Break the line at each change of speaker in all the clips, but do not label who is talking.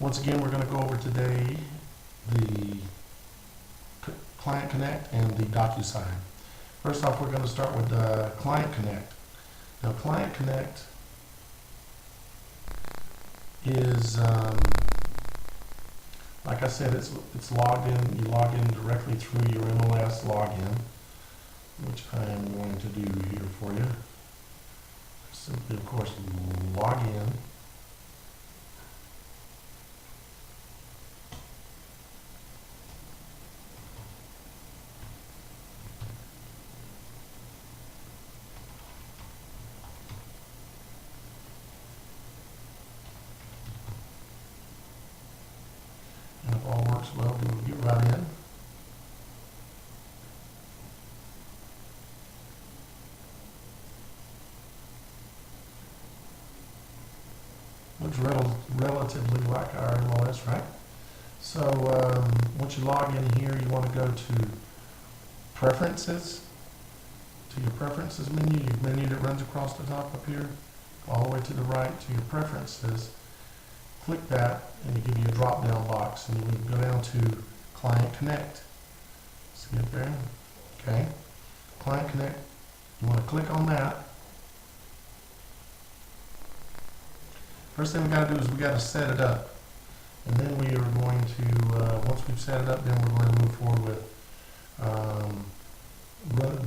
Once again, we're going to go over today the Client Connect and the Docusign. First off, we're going to start with Client Connect. Now, Client Connect is, like I said, it's logged in. You log in directly through your MLS login, which I am going to do here for you. Simply, of course, log in. And if all works well, we will get right in. Looks relatively like our MLS, right? So once you log in here, you want to go to Preferences, to your Preferences menu, your menu that runs across the top up here, all the way to the right to your Preferences. Click that, and it gives you a drop-down box, and you can go down to Client Connect. See it there? Okay. Client Connect, you want to click on that. First thing we got to do is we got to set it up, and then we are going to, once we've set it up, then we're going to move forward with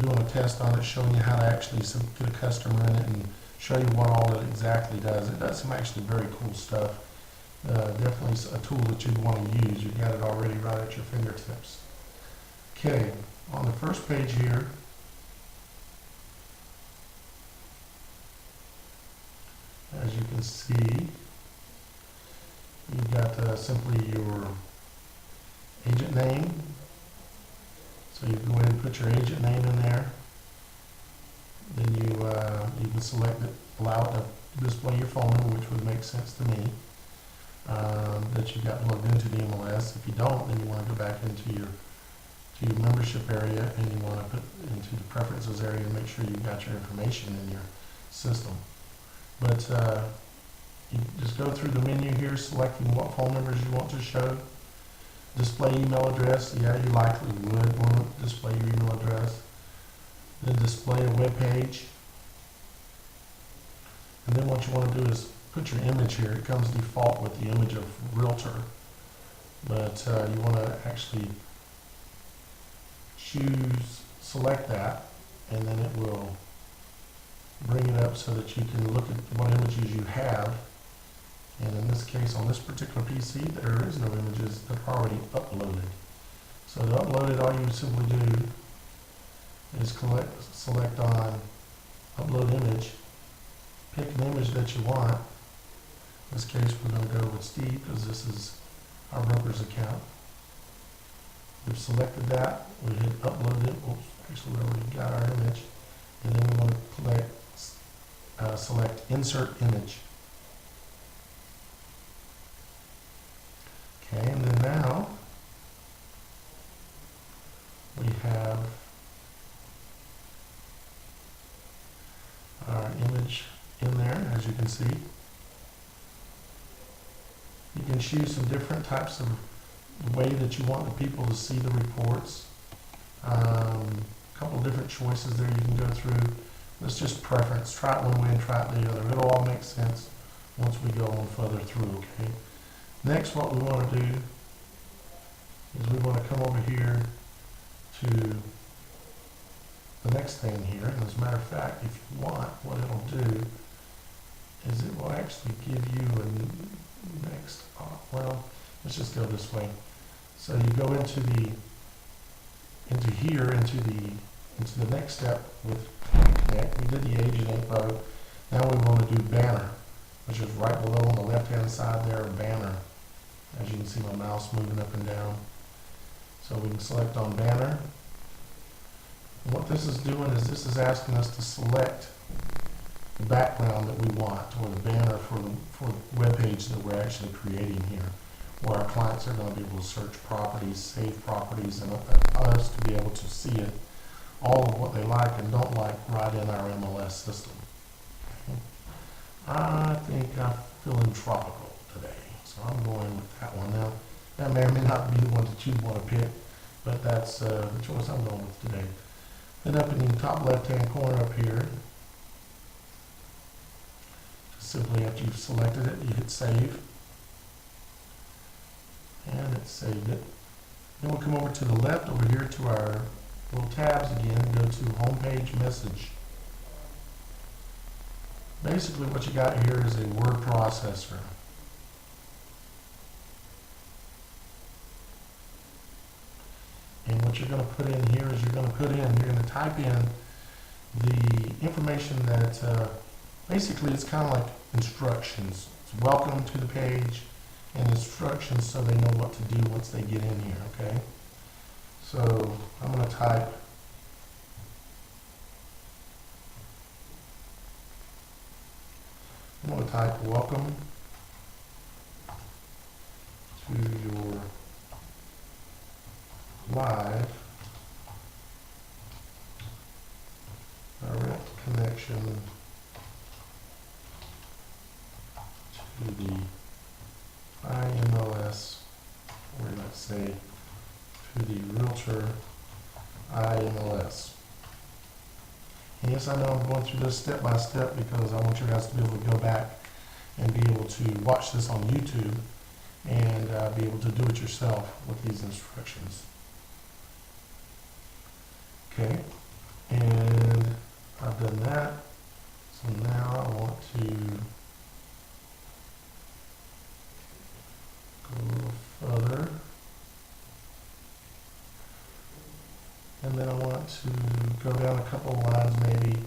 doing a test on it, showing you how to actually get a customer in it and show you what all it exactly does. It does some actually very cool stuff. Definitely a tool that you'd want to use. You've got it already right at your fingertips. Okay, on the first page here, as you can see, you've got simply your agent name. So you go ahead and put your agent name in there. Then you can select it, allow it to display your phone number, which would make sense to me. That you got plugged into the MLS. If you don't, then you want to go back into your membership area, and you want to put into the preferences area and make sure you've got your information in your system. But you just go through the menu here, selecting what phone numbers you want to show. Display email address, yeah, you likely would want to display your email address. Then display a web page. And then what you want to do is put your image here. It comes default with the image of Realtor. But you want to actually select that, and then it will bring it up so that you can look at what images you have. And in this case, on this particular PC, there is no images. They're already uploaded. So to upload it, all you simply do is select on Upload Image, pick an image that you want. In this case, we're going to go with Steve because this is our broker's account. We've selected that. We hit Upload it. Oops, actually, we already got our image. And then we want to select Insert Image. Okay, and then now we have our image in there, as you can see. You can choose some different types of the way that you want the people to see the reports. A couple of different choices there you can go through. It's just preference. Try it one way and try it the other. It'll all make sense once we go on further through, okay? Next, what we want to do is we want to come over here to the next thing here. And as a matter of fact, if you want, what it'll do is it will actually give you a next, well, let's just go this way. So you go into the next step with Connect. We did the agent info. Now we want to do banner, which is right below on the left-hand side there, banner. As you can see my mouse moving up and down. So we can select on banner. And what this is doing is this is asking us to select the background that we want, or the banner for the web page that we're actually creating here, where our clients are going to be able to search properties, save properties, and us to be able to see it, all of what they like and don't like right in our MLS system. Okay. I think I'm feeling tropical today, so So I'm going with that one. Now, that may or may not be the one that you want to pick, but that's the choice I'm going with today. Then up in the top left-hand corner up here, simply after you've selected it, you hit save. And it saved it. Then we'll come over to the left over here to our little tabs again, go to Home Page Message. Basically what you got here is a word processor. And what you're going to put in here is you're going to type in the information that, basically it's kind of like instructions. It's welcome to the page and instructions so they know what to do once they get in here, okay? So I'm going to type welcome to your live direct connection to the IMLS, or let's say to the Realtor IMLS. And yes, I know I'm going through this step by step because I want you guys to be able to go back and be able to watch this on YouTube and be able to do it yourself with these instructions. Okay, and I've done that. So now I want to go a little further. And then I want to go down a couple of lines maybe,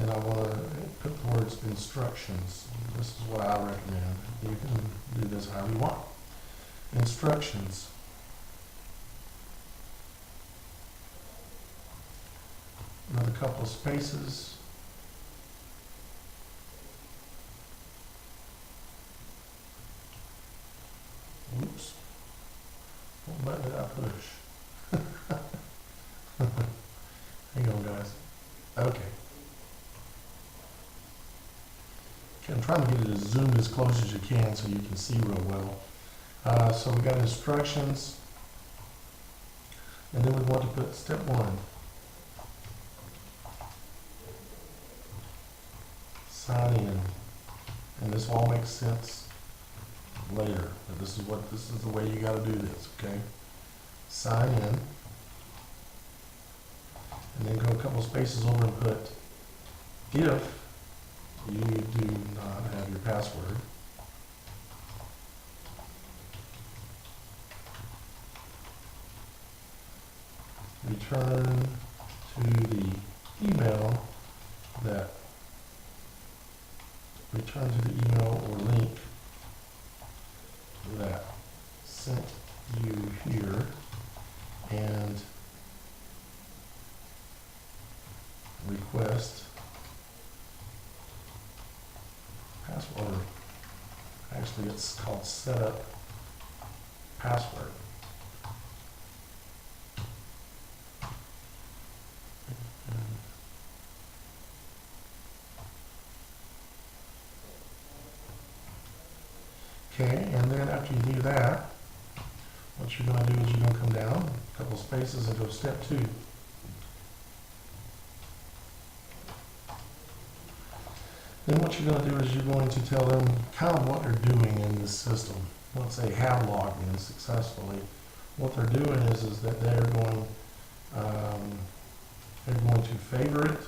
and I want to put the words instructions. This is what I recommend. You can do this however you want. Instructions. Another couple of spaces. Oops. What button did I push? Hang on, guys. Okay. I'm trying to get it as zoomed as close as you can so you can see real well. So we got instructions, and then we want to put step 1. Sign in. And this all makes sense later. But this is the way you got to do this, okay? Sign in. And then go a couple spaces over and put if you do not have your password. Return to the email or link that sent you here and request password. Actually, it's called setup password. Okay, and then after you do that, what you're going to do is you're going to come down a couple spaces and go step 2. Then what you're going to do is you're going to tell them kind of what they're doing in this system. Once they have logged in successfully, what they're doing is that they're going to favorite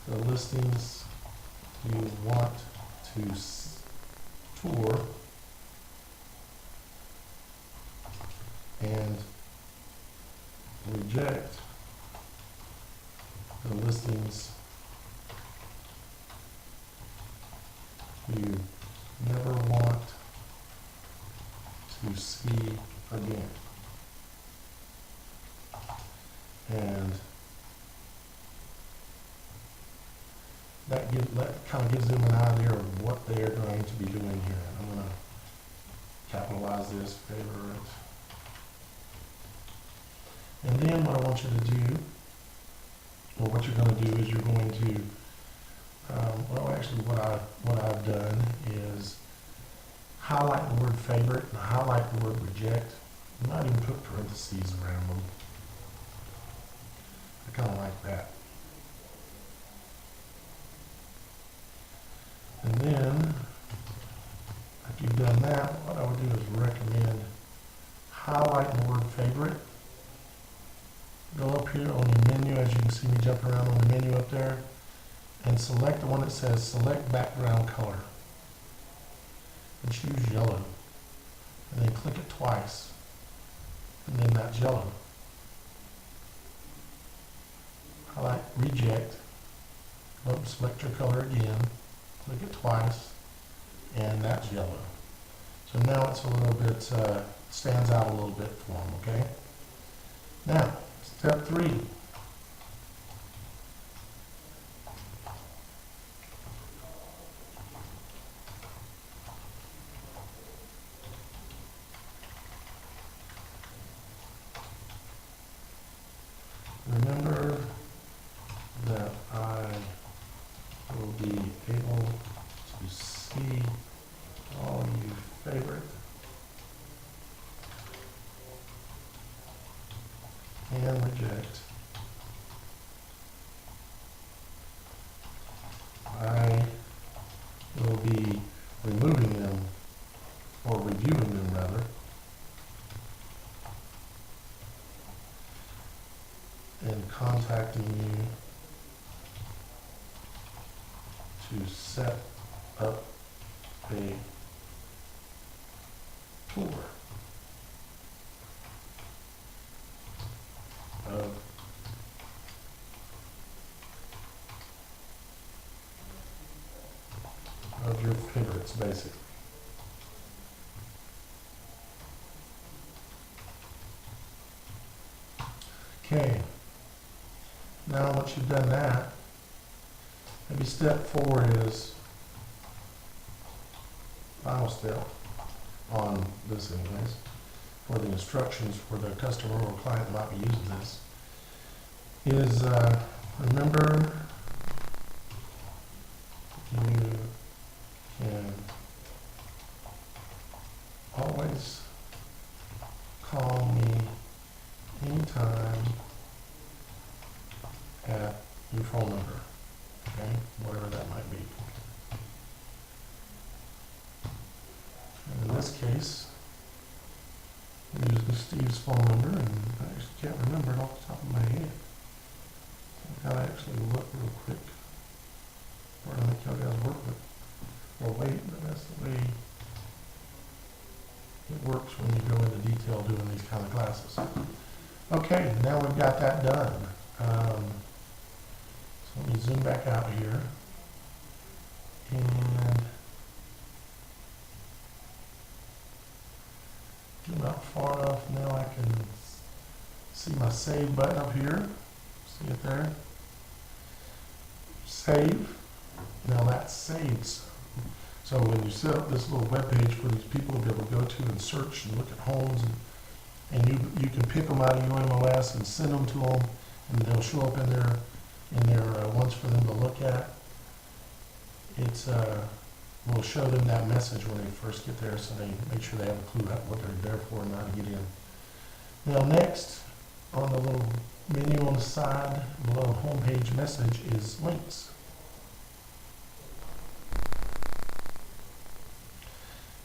the listings you want to tour and reject the listings you never want to see again. And that kind of gives them an idea of what they're going to be doing here. I'm going to capitalize this, favorite. And then what I want you to do, or what you're going to do is you're going to actually what I've done is highlight the word favorite and highlight the word reject. You might even put parentheses around them. I kind of like that. And then, after you've done that, what I would do is recommend highlighting the word favorite. Go up here on your menu, as you can see me jumping around on the menu up there, and select the one that says select background color. And choose yellow. And then click it twice. And then that's yellow. Highlight reject. Go up and select your color again. Click it twice. And that's yellow. So now it's a little bit, stands out a little bit for them, okay? Now, step 3. Remember that I will be able to see all you favorite and reject. I will be removing them, or reviewing them rather, and contacting you to set up a tour of your favorites, basically. Okay. Now, once you've done that, maybe step 4 is final step on this, anyways, for the instructions for the customer or client that might be using this, is remember you can always call me anytime at your phone number, okay, whatever that might be. And in this case, I'm using Steve's phone number, and I actually can't remember it off the top of my head. I gotta actually look real quick. Or I think y'all guys work with, or wait, but that's the way it works when you go into detail doing these kind of classes. Okay, now we've got that done. So let me zoom back out here. And zoom out far enough now I can see my save button up here. See it there? Save. Now that saves. So when you set up this little web page for these people to be able to go to and search and look at homes, and you can pick them out of UMOS and send them to them, and they'll show up in their ones for them to look at. It's will show them that message when they first get there, so they make sure they have a clue what they're there for and how to get in. Now next, on the little menu on the side below homepage message is links.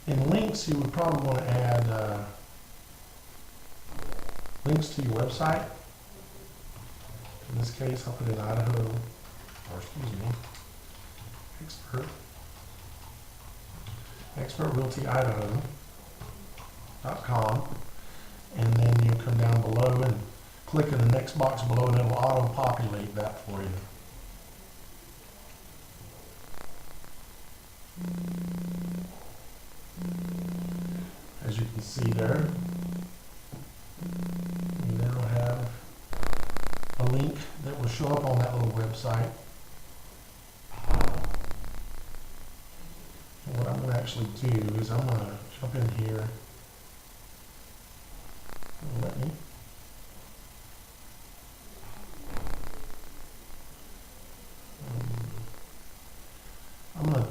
In links, you would probably want to add links to your website. In this case, I'll put in Idaho, or excuse me, expertrealtyidaho.com, and then you come down below and click in the next box below, and it'll auto-populate that for you. As you can see there, you now have a link that will show up on that little website. And what I'm going to actually do is I'm going to jump in here. Let me.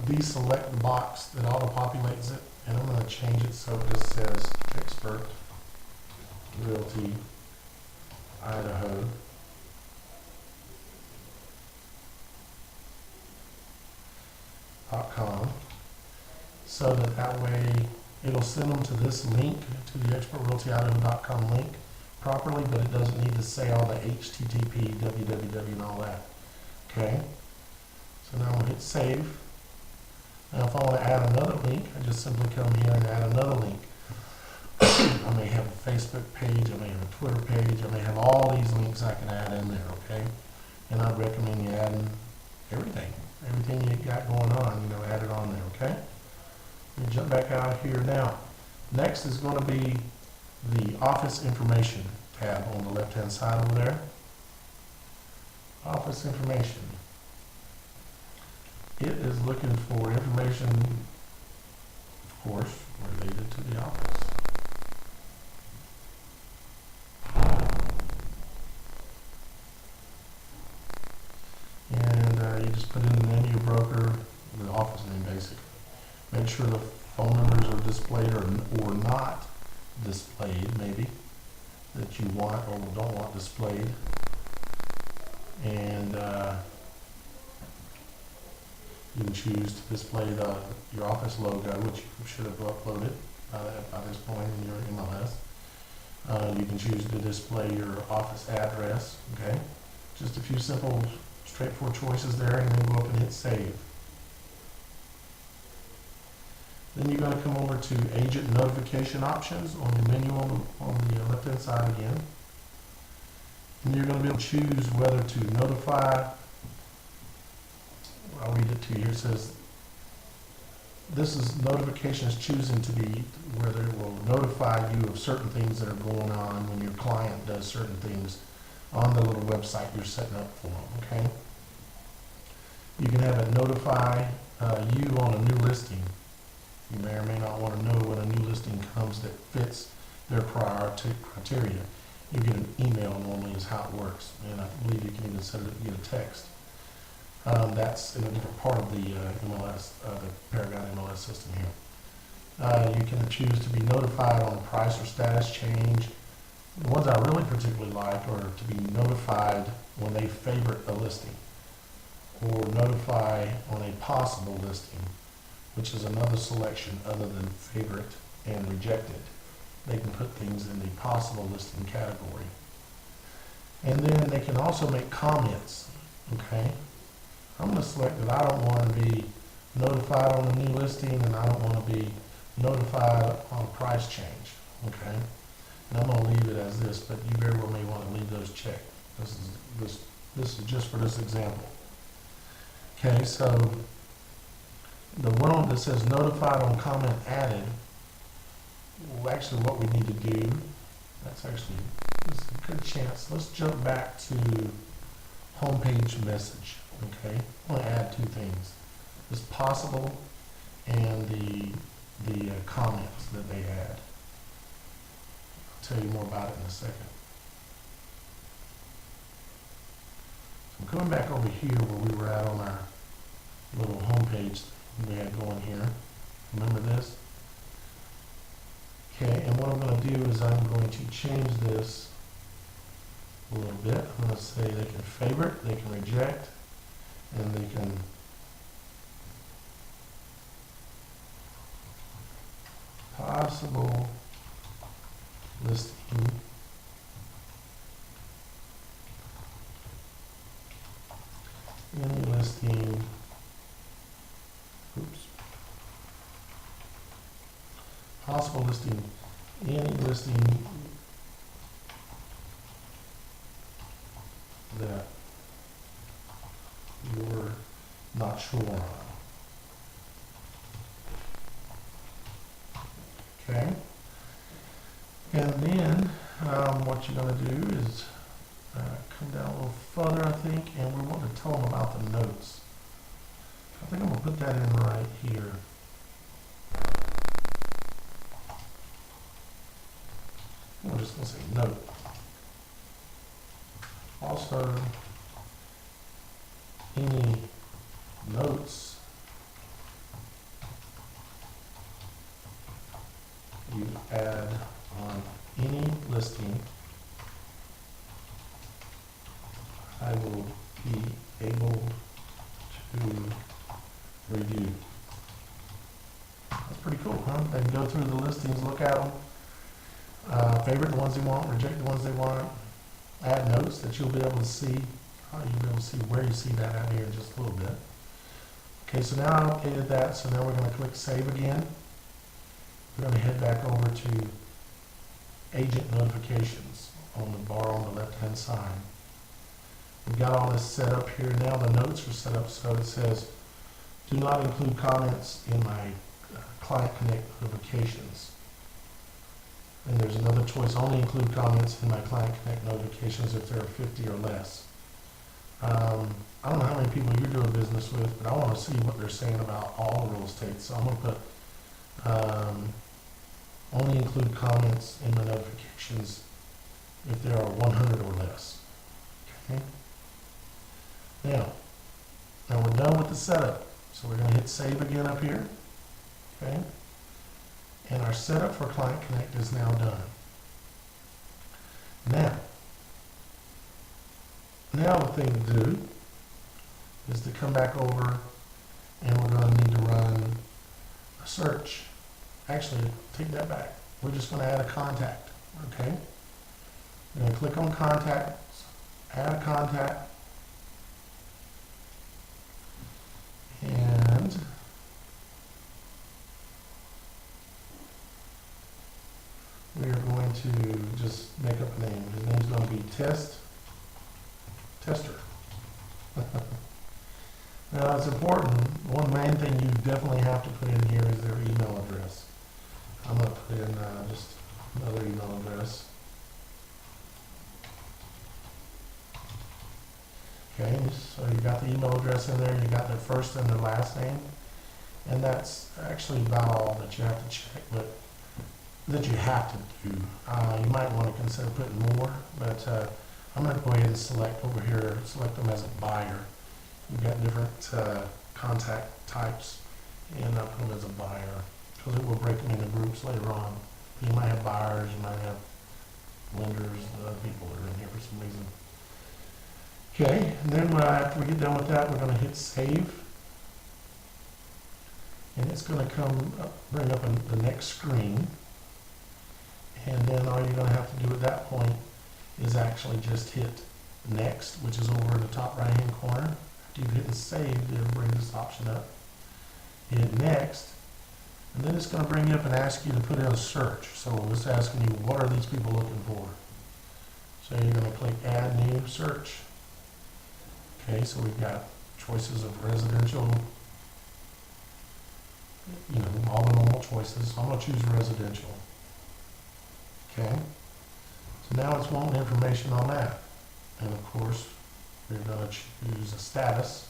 deselect the box that auto-populates it, and I'm going to change it so it just says Expert Realty Idaho. .com, so that way it'll send them to this link, to the expertrealtyidaho.com link properly, but it doesn't need to say all the HTTP, www, and all that. Okay, so now we'll hit save. Now if I want to add another link, I just simply come here and add another link. I may have a Facebook page, I may have a Twitter page, I may have all these links I can add in there, okay? And I'd recommend you adding everything you got going on, add it on there, okay? Let me jump back out here now. Next is going to be the Office Information tab on the left-hand side over there. Office Information. It is looking for information, of course, related to the office. And you just put in the name of your broker, the office name basically. Make sure the phone numbers are displayed or not displayed, maybe, that you want or don't want displayed. And you can choose to display your office logo, which you should have uploaded by this point in your MLS. You can choose to display your office address, okay? Just a few simple, straightforward choices there, and then go up and hit save. Then you're going to come over to Agent Notification Options on the menu on the left-hand side again. And you're going to be able to choose whether to notify. I'll read it to you here. It says, this is notifications choosing to be whether it will notify you of certain things that are going on when your client does certain things on the little website you're setting up for them, okay? You can have it notify you on a new listing. You may or may not want to know when a new listing comes that fits their criteria. You get an email normally is how it works, and I believe you can even set it, get a text. That's in a different part of the MLS, the Paragon MLS system here. You can choose to be notified on a price or status change. The ones I really particularly like are to be notified when they favorite a listing, or notify on a possible listing, which is another selection other than favorite and rejected. They can put things in the possible listing category. And then they can also make comments, okay? I'm going to select that I don't want to be notified on a new listing, and I don't want to be notified on a price change, okay? And I'm going to leave it as this, but you very well may want to leave those checked. This is just for this example. Okay, so the one that says notified on comment added, well, actually what we need to do, this is a good chance. Let's jump back to homepage message, okay? I want to add two things. This possible and the comments that they add. I'll tell you more about it in a second. So I'm coming back over here where we were at on our little homepage we had going here. Remember this? Okay, and what I'm going to do is I'm going to change this a little bit. I'm going to say they can favorite, they can reject, and they can possible listing any listing, possible listing, any listing that you're not sure on. Okay? And then what you're going to do is come down a little further, I think, and we want to tell them about the notes. I think I'm going to put that in right here. I'm just going to say note. Also, any notes to review. That's pretty cool, huh? They can go through the listings, look at them, favorite the ones they want, reject the ones they want, add notes that you'll be able to see. You'll be able to see where you see that out here in just a little bit. Okay, so now I updated that, so now we're going to click Save again. We're going to head back over to Agent Notifications on the bar on the left-hand side. We've got all this set up here. Now the notes are set up so it says, do not include comments in my Client Connect notifications. And there's another choice, only include comments in my Client Connect notifications if there are 50 or less. I don't know how many people you're doing business with, but I want to see what they're saying about all real estate. So I'm going to put only include comments in my notifications if there are 100 or less. Okay. Now we're done with the setup. So we're going to hit Save again up here. Okay. And our setup for Client Connect is now done. Now the thing to do is to come back over and we're going to need to run a search. Actually, take that back. We're just going to add a contact. Okay? We're going to click on Contacts, add a contact, and we are going to just make up a name. His name's going to be Tester. Now it's important, one main thing you definitely have to put in here is their email address. I'm going to put in just another email address. Okay, so you got the email address in there, you got their first and their last name, and that's actually about all that you have to check, but that you have to do. You might want to consider putting more, but I'm going to go ahead and select over here, select them as a buyer. We've got different contact types, and I'll put them as a buyer because it will break them into groups later on. You might have buyers, you might have lenders, other people that are in here for some reason. Okay, and then after we get done with that, we're going to hit Save, and it's going to come up, bring up the next screen, and then all you're going to have to do at that point is actually just hit Next, which is over in the top right hand corner. After you've hit Save, it'll bring this option up. You hit Next, and then it's going to bring you up and ask you to put in a search. So it's asking you, what are these people looking for? So you're going to click Add New Search. Okay, so we've got choices of residential, all the normal choices. So I'm going to choose residential. Okay, so now it's wanting information on that. And of course, we're going to choose a status.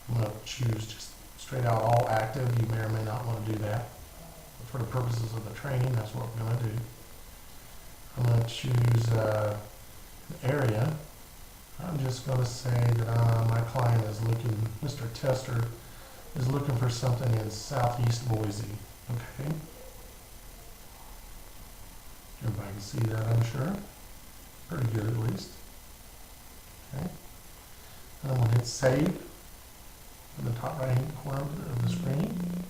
I'm going to choose just straight out all active. You may or may not want to do that. But for the purposes of the training, that's what we're going to do. I'm going to choose an area. I'm just going to say that my client is looking, Mr. Tester is looking for something in southeast Boise. Okay. Everybody can see that, I'm sure. Pretty good at least. Okay. And I'm going to hit Save in the top right hand corner of the screen.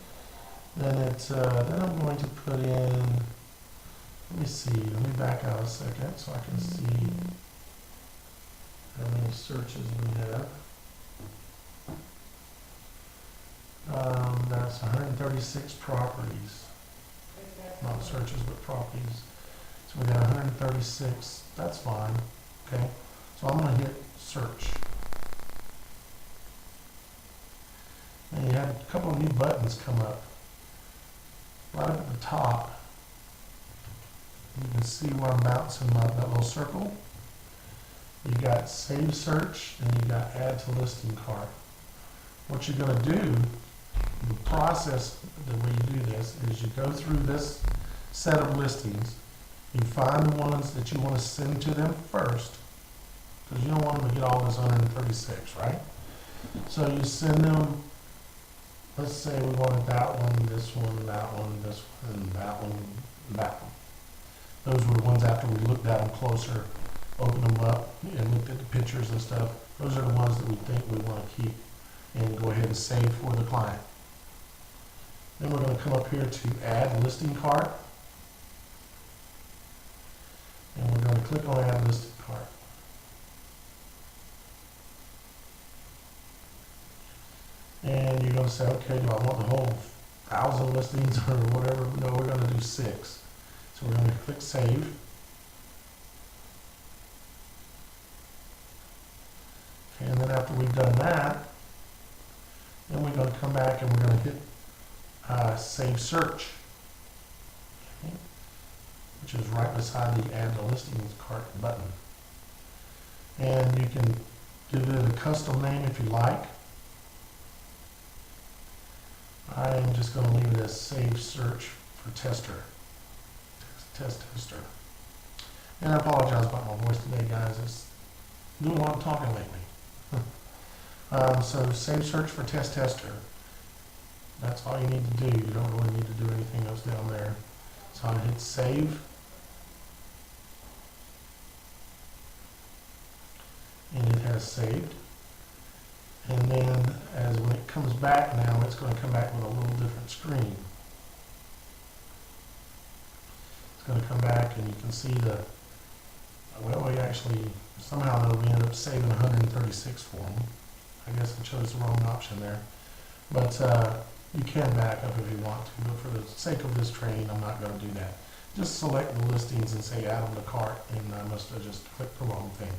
Then I'm going to put in, let me see, let me back out a second so I can see how many searches we have. That's 136 properties. Not searches, but properties. So we got 136. That's fine. Okay. So I'm going to hit Search. And you have a couple of new buttons come up. Right up at the top, you can see where I'm bouncing that little circle. You got Save Search, and you got Add to Listing Cart. What you're going to do, the process, the way you do this, is you go through this set of listings. You find the ones that you want to send to them first, because you don't want them to get all this 136, right? So you send them, let's say we wanted that one, this one, that one, this one, and that one, and that one. Those were the ones after we looked at them closer, opened them up, and looked at the pictures and stuff. Those are the ones that we think we want to keep. and go ahead and save for the client. Then we're going to come up here to add listing cart, and we're going to click on add listing cart. And you're going to say, okay, do I want the whole 1,000 listings or whatever? No, we're going to do 6. So we're going to click save. Okay, and then after we've done that, then we're going to come back and we're going to hit save search, okay, which is right beside the add to listings cart button. And you can give it a custom name if you like. I am just going to leave it as save search for tester. Tester. And I apologize about my voice today, guys. It's doing a lot of talking lately. So save search for tester. That's all you need to do. You don't really need to do anything else down there. So I'm going to hit save. And it has saved. And then when it comes back now, it's going to come back with a little different screen. It's going to come back and you can see we actually, somehow though, we ended up saving 136 for them. I guess I chose the wrong option there. But you can back up if you want to, but for the sake of this training, I'm not going to do that. Just select the listings and say add them to cart, and I must have just clicked the wrong thing.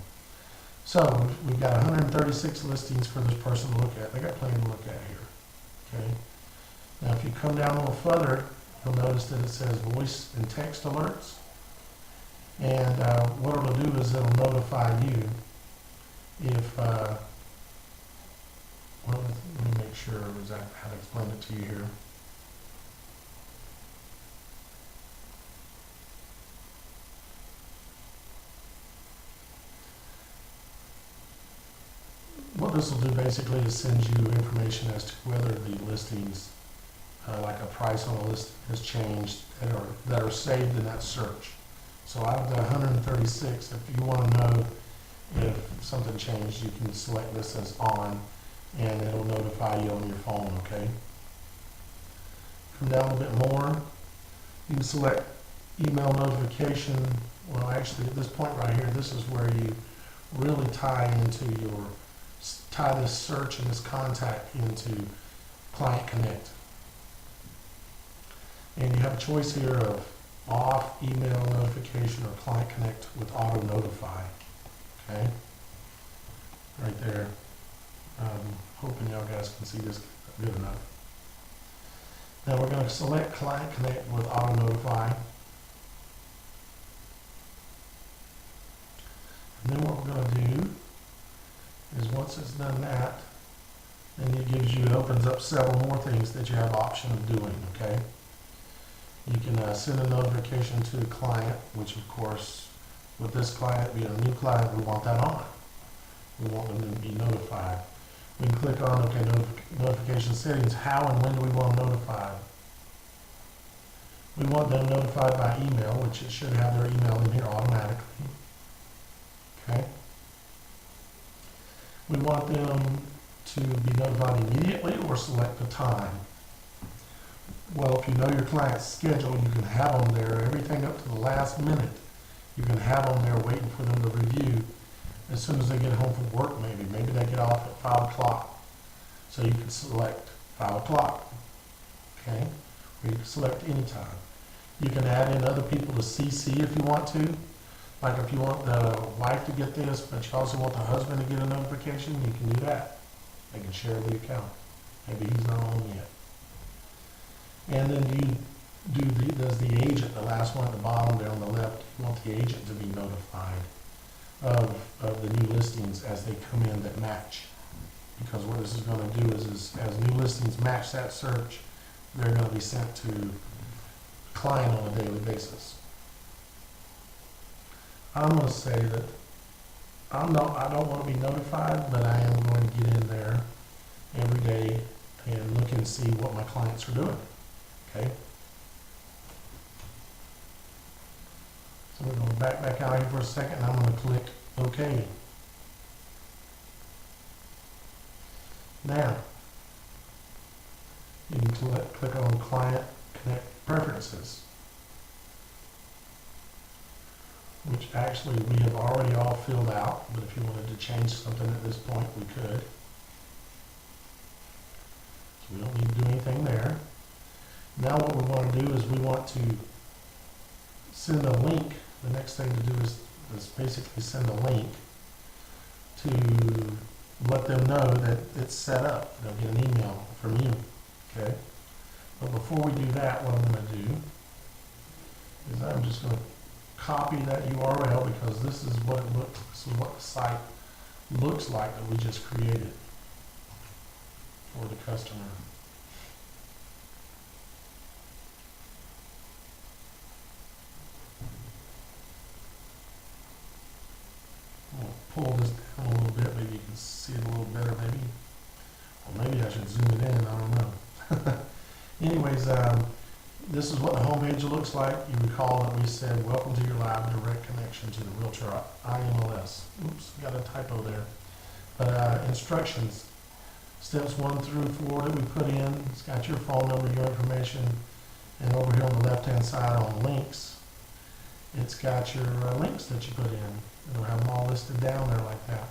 So we've got 136 listings for this person to look at. They got plenty to look at here. Okay. Now if you come down a little further, you'll notice that it says voice and text alerts. And what it'll do is it'll notify you if, well, let me make sure exactly how to explain it to you here. What this will do basically is send you information as to whether the listings, like a price on a list, has changed that are saved in that search. So out of the 136, if you want to know if something changed, you can select this as on, and it'll notify you on your phone, okay? Come down a bit more, you can select email notification. Well, actually, at this point right here, this is where you really tie this search and this contact into Client Connect. And you have a choice here of off, email notification, or Client Connect with auto notify. Okay? Right there. Hoping y'all guys can see this good enough. Now we're going to select Client Connect with auto notify. And then what we're going to do is once it's done that, then it opens up several more things that you have option of doing, okay? You can send a notification to the client, which of course, with this client being a new client, we want that on. We want them to be notified. We can click on, okay, notification settings. How and when do we want them notified? We want them notified by email, which it should have their email in here automatically. Okay? We want them to be notified immediately or select a time. Well, if you know your client's schedule, you can have them there, everything up to the last minute. You can have them there waiting for them to review as soon as they get home from work maybe. Maybe they get off at 5 o'clock. So you can select 5 o'clock, okay? Or you can select any time. You can add in other people to CC if you want to. Like if you want the wife to get this, but you also want the husband to get a notification, you can do that. They can share the account. Maybe he's not on yet. And then does the agent, the last one at the bottom there on the left, you want the agent to be notified of the new listings as they come in that match. Because what this is going to do is as new listings match that search, they're going to be sent to client on a daily basis. I'm going to say that I don't want to be notified, but I am going to get in there every day and look and see what my clients are doing. Okay? So we're going to back out here for a second, and I'm going to click OK. Now, you can click on Client Connect Preferences, which actually we have already all filled out, but if you wanted to change something at this point, we could. So we don't need to do anything there. Now what we want to do is we want to send a link. The next thing to do is basically send a link to let them know that it's set up. They'll get an email from you, okay? But before we do that, what I'm going to do is I'm just going to copy that URL because this is what it looks. This is what the site looks like that we just created for the customer. I'll pull this down a little bit, maybe you can see it a little better, maybe. Or maybe I should zoom it in, I don't know. Anyways, this is what the homepage looks like. You recall that we said, welcome to your live direct connection to the Realtor IMLS. Oops, got a typo there. But instructions, steps 1 through 4 that we put in. It's got your phone number, your information, and over here on the left-hand side on links, it's got your links that you put in. It'll have them all listed down there like that.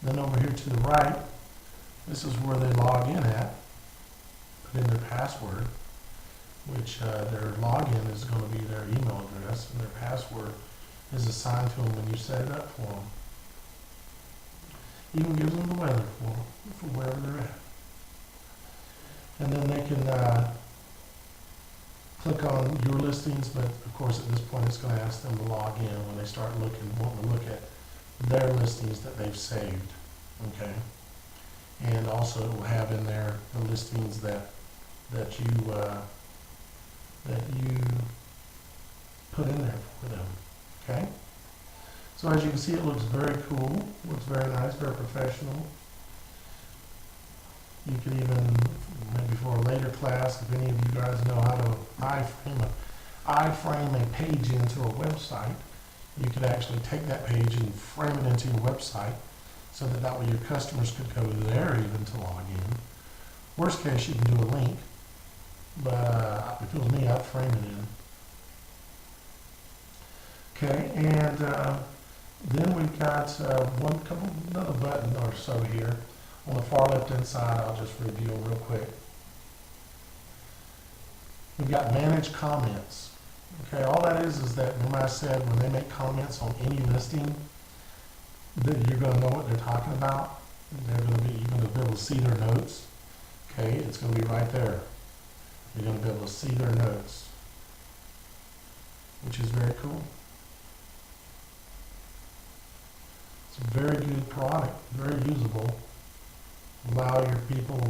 Then over here to the right, this is where they log in at, put in their password, which their login is going to be their email address, and their password is assigned to them when you set it up for them. Even gives them the weather for wherever they're at. And then they can click on your listings, but of course at this point it's going to ask them to log in when they start wanting to look at their listings that they've saved. Okay, and also it will have in there the listings that you put in there for them. Okay, so as you can see, it looks very cool, looks very nice, very professional. You could even, maybe for a later class, if any of you guys know how to iframe a page into a website, you could actually take that page and frame it into your website so that way your customers could go there even to log in. Worst case, you can do a link, but if it was me, I'd frame it in. Okay, and then we've got another button or so here. On the far left-hand side, I'll just review them real quick. We've got manage comments. Okay, all that is that, remember I said when they make comments on any listing, that you're going to know what they're talking about. They're going to be, you're going to be able to see their notes. Okay, it's going to be right there. You're going to be able to see their notes, which is very cool. It's a very good product, very usable. Allow your people, I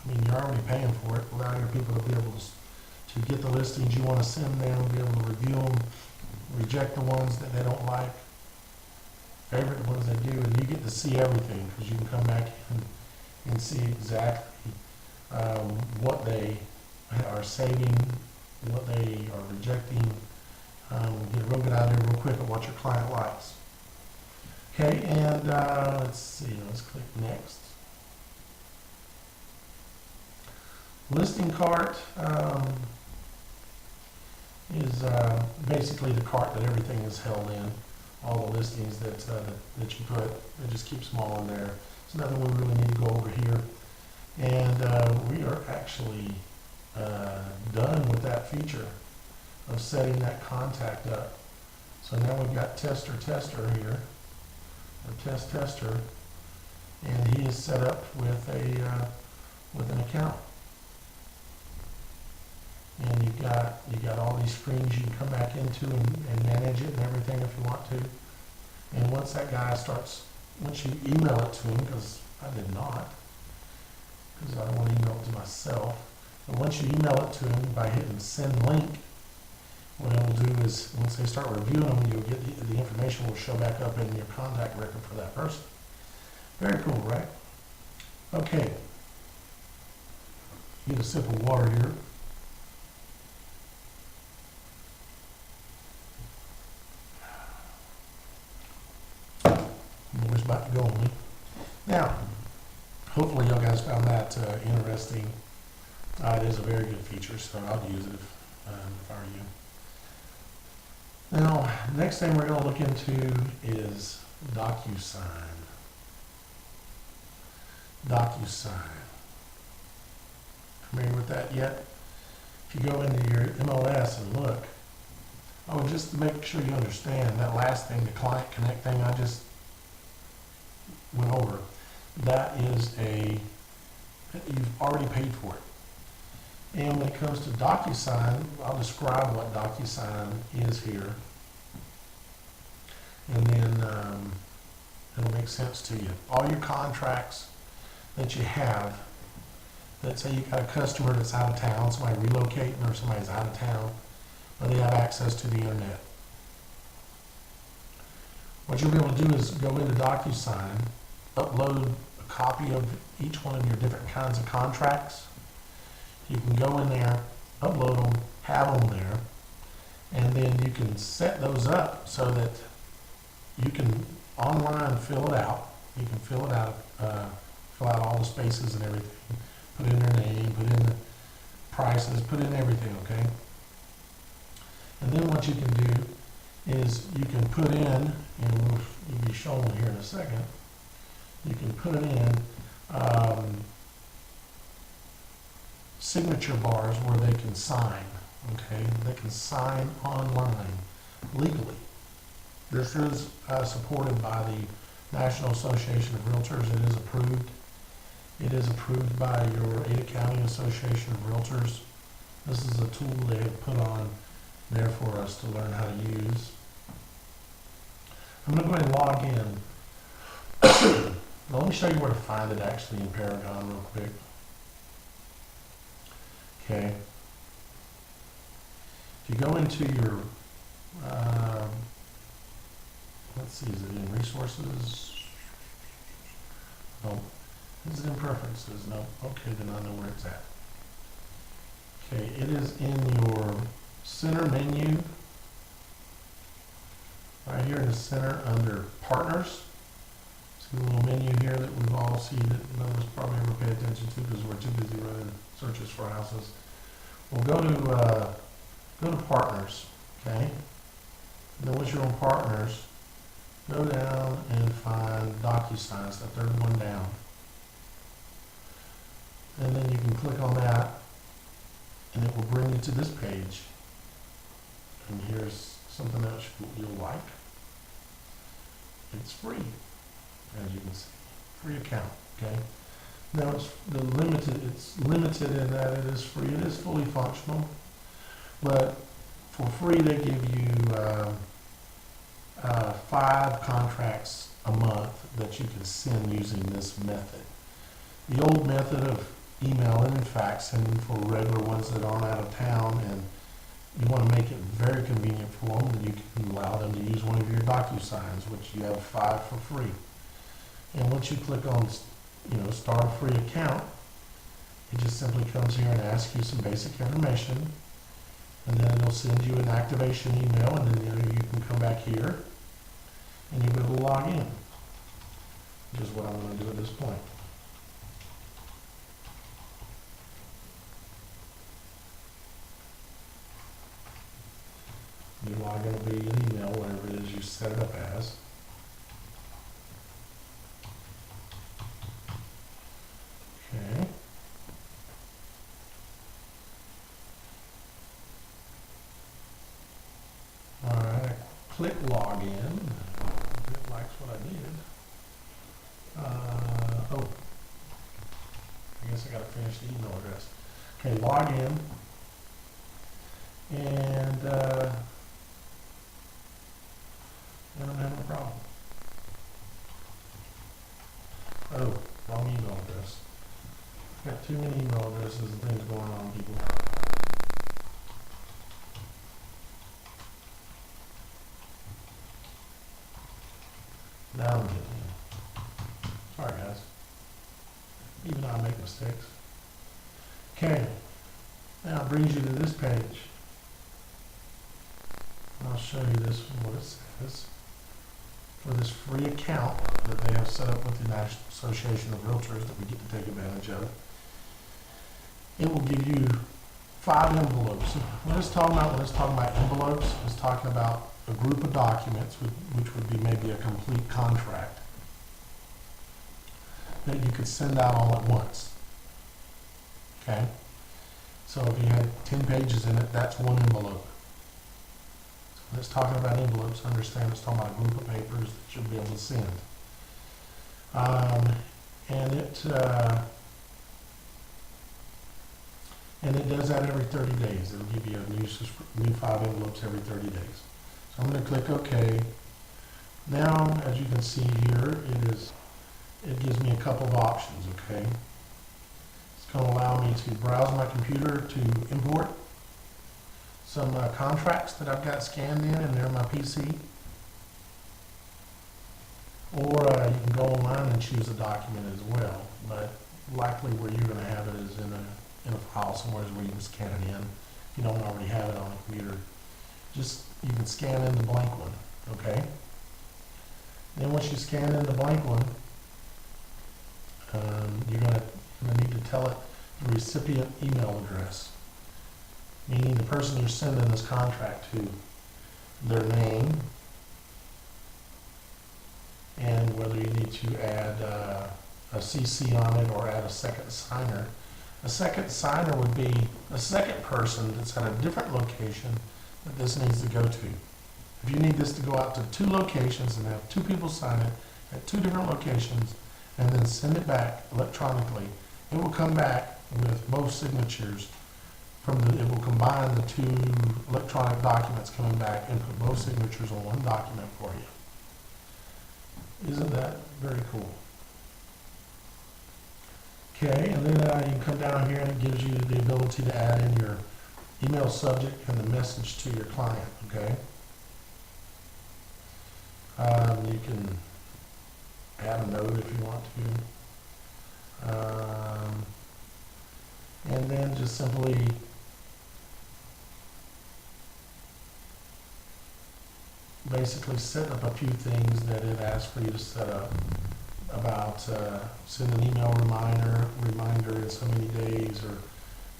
mean, you're already paying for it, allow your people to be able to get the listings you want to send them, be able to review them, reject the ones that they don't like, favorite the ones they do, and you get to see everything because you can come back and see exactly what they are saving, what they are rejecting, get a real good idea real quick of what your client likes. Okay, and let's see, let's click next. Listing cart is basically the cart that everything is held in. All the listings that you put, it just keeps them all in there. There's nothing we really need to go over here. And we are actually done with that feature of setting that contact up. So now we've got tester here, or tester, and he is set up with an account. And you got all these screens you can come back into and manage it and everything if you want to. And once that guy once you email it to him, because I did not, because I don't want to email it to myself. But once you email it to him by hitting send link, what it will do is once they start reviewing them, you'll get the information will show back up in your contact record for that person. Very cool, right? Okay. Get a sip of water here. I'm always about to go on me. Now, hopefully you guys found that interesting. It is a very good feature, so I'll use it if I were you. Now, next thing we're going to look into is DocuSign. DocuSign. Familiar with that yet? If you go into your MLS and look, oh, just to make sure you understand, that last thing, the Client Connect thing I just went over, that is you've already paid for it. And when it comes to DocuSign, I'll describe what DocuSign is here. And then it'll make sense to you. All your contracts that you have, let's say you've got a customer that's out of town, somebody relocating or somebody's out of town, but they have access to the internet. What you'll be able to do is go into DocuSign, upload a copy of each one of your different kinds of contracts. You can go in there, upload them, have them there, and then you can set those up so that you can online fill it out. You can fill it out, fill out all the spaces and everything, put in their name, put in the prices, put in everything, okay? And then what you can do is you can put in, and we'll be shown here in a second, you can put in signature bars where they can sign, okay? They can sign online legally. This is supported by the National Association of Realtors. It is approved. It is approved by your Ada County Association of Realtors. This is a tool they have put on there for us to learn how to use. I'm going to go ahead and log in. Now let me show you where to find it actually in Paragon real quick. Okay. If you go into your, let's see, is it in resources? No. Is it in preferences? No. Okay, then I know where it's at. Okay, it is in your center menu, right here in the center under partners. See the little menu here that we've all seen that none of us probably ever pay attention to because we're too busy running searches for houses. We'll go to partners, okay? And then once you're on partners, go down and find DocuSign. It's the third one down. And then you can click on that and it will bring you to this page. And here's something else you'll like. It's free, as you can see. Free account, okay? Now it's limited in that it is free. It is fully functional, but for free they give you 5 contracts a month that you can send using this method. The old method of emailing and faxing for regular ones that aren't out of town, and you want to make it very convenient for them, and you can allow them to use one of your DocuSigns, which you have 5 for free. And once you click on start a free account, it just simply comes here and asks you some basic information, and then it'll send you an activation email, and then you can come back here and you'll be able to log in, which is what I'm going to do at this point. Your login will be an email, whatever it is you set it up as. Okay. Alright, I click login. It likes what I did. Oh, I guess I gotta finish the email address. Okay, login. And I don't have a problem. Oh, wrong email address. Got too many email addresses and things going on, people. Now I'm getting in. Sorry, guys. Even I make mistakes. Okay. Now it brings you to this page. I'll show you this one, what it says. for this free account that they have set up with the National Association of Realtors that we get to take advantage of. It will give you 5 envelopes. When it's talking about envelopes, it's talking about a group of documents, which would be maybe a complete contract that you could send out all at once. Okay? So if you had 10 pages in it, that's one envelope. So when it's talking about envelopes, understand it's talking about a group of papers that you'll be able to send. And it does that every 30 days. It'll give you a new 5 envelopes every 30 days. So I'm going to click OK. Now, as you can see here, it gives me a couple of options, okay? It's going to allow me to browse my computer to import some contracts that I've got scanned in, and they're on my PC. Or you can go online and choose a document as well, but likely where you're going to have it is in a file somewhere where you can scan it in. If you don't already have it on a computer, you can scan in the blank one, okay? Then once you scan in the blank one, you're going to need to tell it the recipient email address, meaning the person you're sending this contract to, their name, and whether you need to add a CC on it or add a second signer. A second signer would be a second person that's at a different location that this needs to go to. If you need this to go out to 2 locations and have 2 people sign it at 2 different locations and then send it back electronically, it will come back with both signatures it will combine the 2 electronic documents coming back and put both signatures on one document for you. Isn't that very cool? Okay, and then you can come down here and it gives you the ability to add in your email subject and the message to your client, okay? You can add a note if you want to. And then just simply basically set up a few things that it asks for you to set up about send an email reminder in so many days, or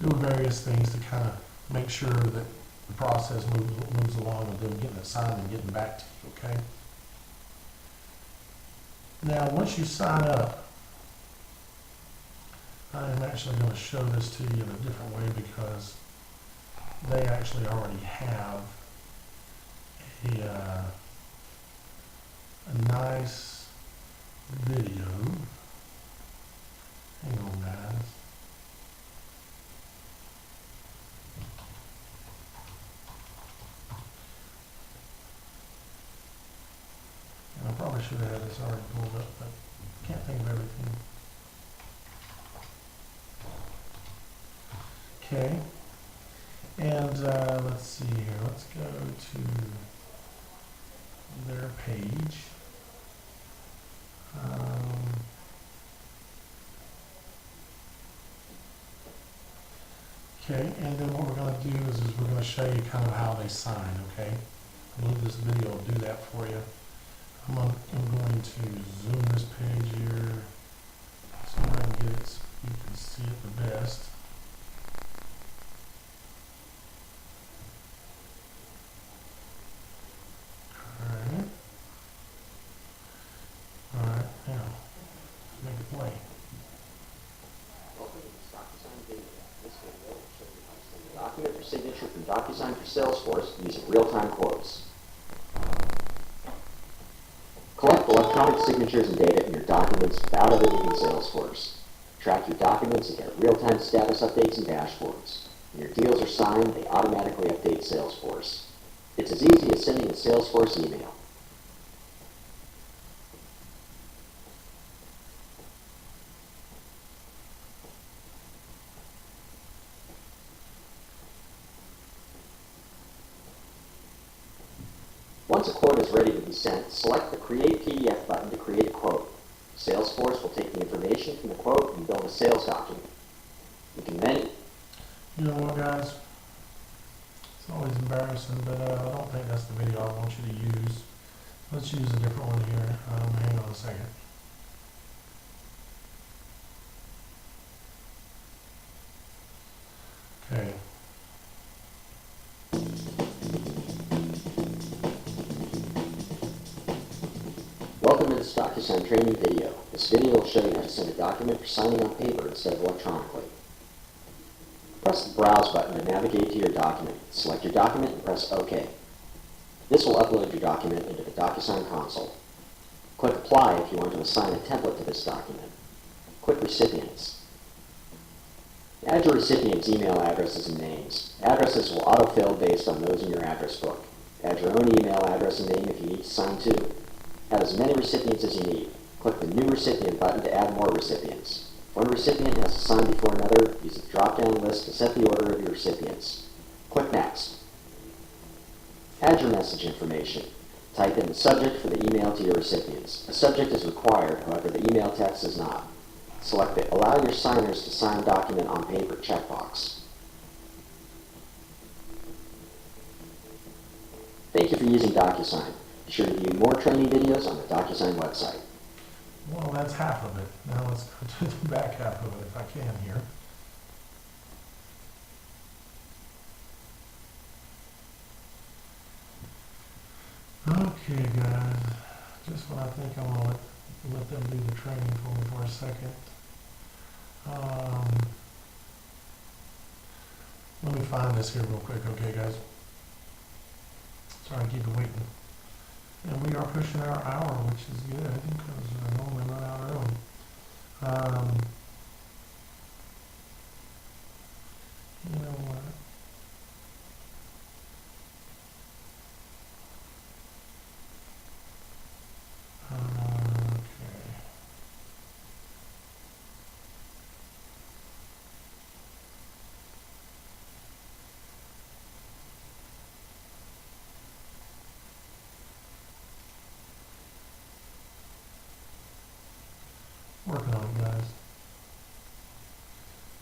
do various things to kind of make sure that the process moves along with them getting it signed and getting back to you, okay? Now, once you sign up, I'm actually going to show this to you in a different way because they actually already have a nice video. Hang on, guys. And I probably should have had this already pulled up, but can't think of everything. Okay, and let's see here. Let's go to their page. Okay, and then what we're going to do is we're going to show you kind of how they sign, okay? I believe this video will do that for you. I'm going to zoom this page here so I can get it so you can see it the best. Alright, now, make it play.
Welcome to the Docusign video. This video will show you how to send a document for signature from Docusign for Salesforce using real-time quotes. Collect electronic signatures and data in your documents without editing in Salesforce. Track your documents and get real-time status updates and dashboards. When your deals are signed, they automatically update Salesforce. It's as easy as sending a Salesforce email. Once a quote is ready to be sent, select the Create PDF button to create a quote. Salesforce will take the information from the quote and build a sales document. You can then...
You know what, guys? It's always embarrassing, but I don't think that's the video I want you to use. Let's use a different one here. Hang on a second. Okay.
Welcome to this DocuSign training video. This video will show you how to send a document for signing on paper instead of electronically. Press the Browse button to navigate to your document. Select your document and press OK. This will upload your document into the DocuSign console. Click Apply if you want to assign a template to this document. Click Recipients. Add your recipient's email addresses and names. Addresses will autofill based on those in your address book. Add your own email address and name if you need to sign too. Add as many recipients as you need. Click the New Recipient button to add more recipients. If one recipient has to sign before another, use the drop-down list to set the order of your recipients. Click Next. Add your message information. Type in the subject for the email to your recipients. A subject is required, however the email text is not. Select the Allow your signers to sign document on paper checkbox. Thank you for using DocuSign. Be sure to view more training videos on the DocuSign website.
Well, that's half of it. Now let's go to the back half of it if I can here. Okay, guys. Just when I think I'm going to let them do the training for me for a second. Let me find this here real quick, okay, guys? Sorry to keep you waiting. And we are pushing our hour, which is good, because I normally run out early. You know what? Okay. Working on it, guys.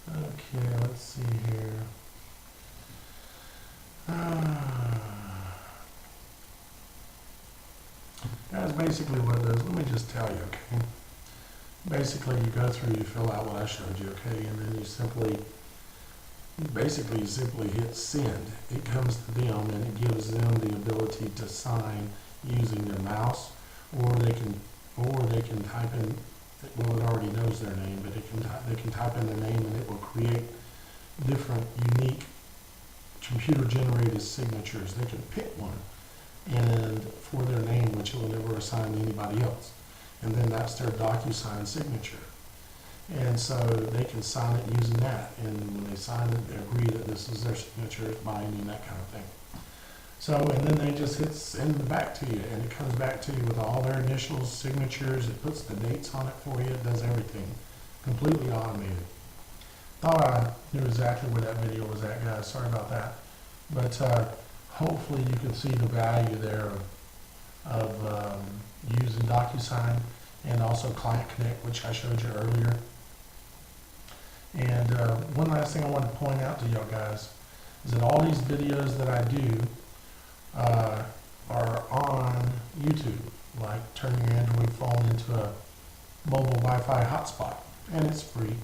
Okay, let's see here. Guys, basically what it is, let me just tell you, okay? Basically, you go through, you fill out what I showed you, okay? And then you simply hit send. It comes to them and it gives them the ability to sign using their mouse, or they can type in, well, it already knows their name, but they can type in their name and it will create different unique computer-generated signatures. They can pick one and for their name, which it will never assign to anybody else. And then that's their DocuSign signature. And so they can sign it using that. And when they sign it, they agree that this is their signature, it's binding, that kind of thing. So, and then they just hit send back to you, and it comes back to you with all their initials, signatures, it puts the dates on it for you, it does everything. Completely automated. Thought I knew exactly where that video was at, guys, sorry about that. But hopefully you can see the value there of using DocuSign and also Client Connect, which I showed you earlier. And one last thing I wanted to point out to y'all guys is that all these videos that I do are on YouTube, like turning your Android phone into a mobile Wi-Fi hotspot, and it's free.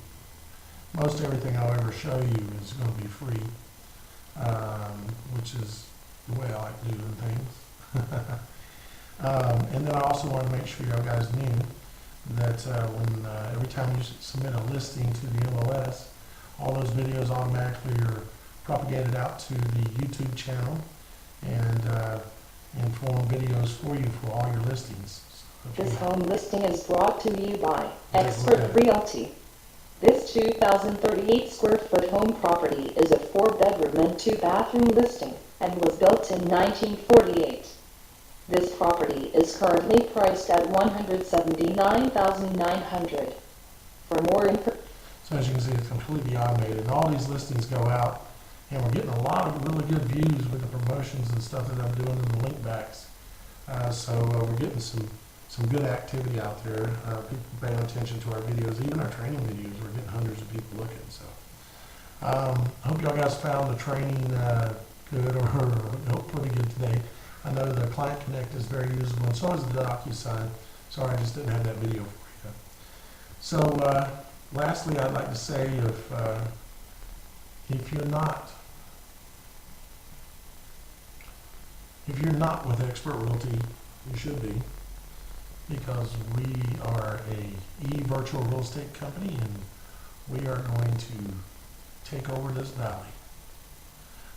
Most everything I'll ever show you is going to be free, which is the way I like doing things. And then I also want to make sure y'all guys knew that when every time you submit a listing to the MLS, all those videos automatically are propagated out to the YouTube channel and form videos for you for all your listings. So
This home listing is brought to you by Expert Realty. This 2,038 square foot home property is a 4-bedroom and 2-bathroom listing and was built in 1948. This property is currently priced at $179,900. For more information,
So as you can see, it's completely automated, and all these listings go out, and we're getting a lot of really good views with the promotions and stuff that I'm doing in the link backs. So we're getting some good activity out there. People paying attention to our videos, even our training videos. We're getting hundreds of people looking. So I hope y'all guys found the training good or pretty good today. I know the Client Connect is very usable, and so is the Docusign. Sorry, I just didn't have that video for you. So, lastly, I'd like to say if you're not with Expert Realty, you should be, because we are a virtual real estate company, and we are going to take over this valley.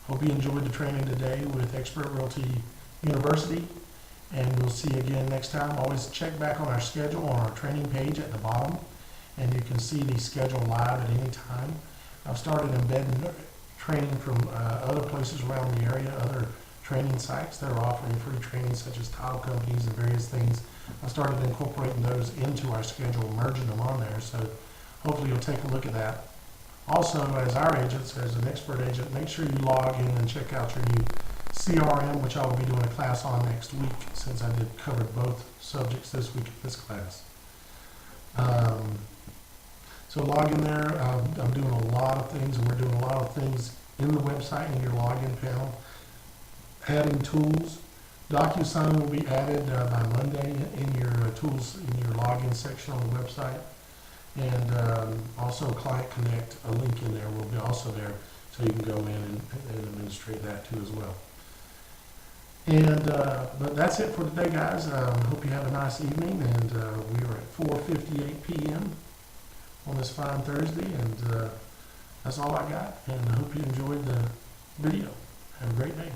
Hope you enjoyed the training today with Expert Realty University, and we'll see you again next time. Always check back on our schedule on our training page at the bottom, and you can see the schedule live at any time. I've started embedding training from other places around the area, other training sites that are offering free training, such as title companies and various things. I started incorporating those into our schedule, merging them on there, so hopefully you'll take a look at that. Also, as our agents, as an expert agent, make sure you log in and check out your new CRM, which I will be doing a class on next week, since I did cover both subjects this week in this class. So log in there. I'm doing a lot of things, and we're doing a lot of things in the website in your login panel. Adding tools. DocuSign will be added by Monday in your tools, in your login section on the website. And also Client Connect, a link in there will be also there, so you can go in and administrate that too as well. And but that's it for today, guys. Hope you have a nice evening, and we are at 4:58 p.m. on this fine Thursday, and that's all I got. And I hope you enjoyed the video. Have a great day.